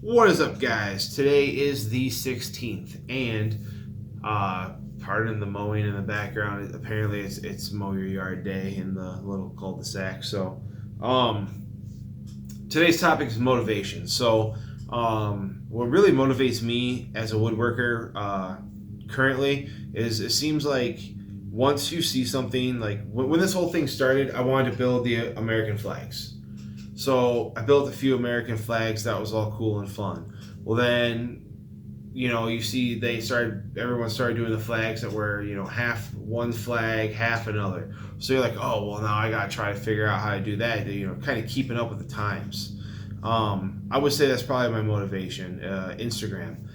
What is up, guys? Today is the 16th, and pardon the mowing in the background. Apparently, it's mow your yard day in the little cul-de-sac. So, today's topic is motivation. What really motivates me as a woodworker currently is it seems like once you see something like when this whole thing started, I wanted to build the American flags. So I built a few American flags. That was all cool and fun. Well, then, you see everyone started doing the flags that were, half one flag, half another. So you're like, oh, well, now I got to try to figure out how to do that, kind of keeping up with the times. I would say that's probably my motivation. Instagram.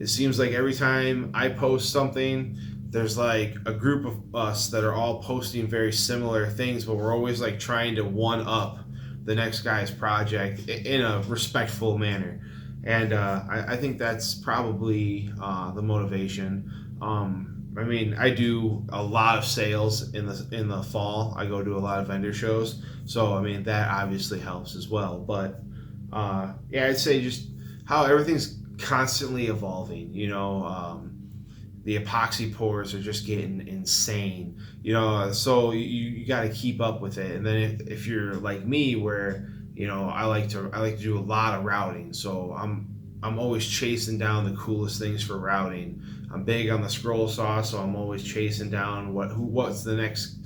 It seems like every time I post something, there's like a group of us that are all posting very similar things, but we're always like trying to one up the next guy's project in a respectful manner. And I think that's probably the motivation. I do a lot of sales in the fall. I go to a lot of vendor shows, so that obviously helps as well. But yeah, I'd say just how everything's constantly evolving. The epoxy pours are just getting insane. So you got to keep up with it. And then if you're like me, where I like to do a lot of routing, so I'm always chasing down the coolest things for routing. I'm big on the scroll saw, so I'm always chasing down what's the next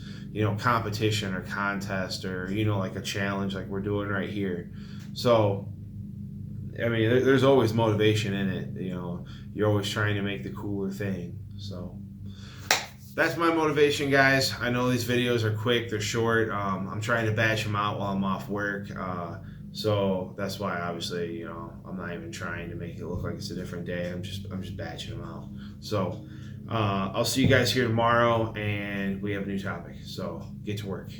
competition or contest, or like a challenge like we're doing right here. So there's always motivation in it. You're always trying to make the cooler thing. So that's my motivation, guys. I know these videos are quick, they're short. I'm trying to batch them out while I'm off work. So that's why, obviously, I'm not even trying to make it look like it's a different day. I'm just batching them out. So I'll see you guys here tomorrow, and we have a new topic. So get to work.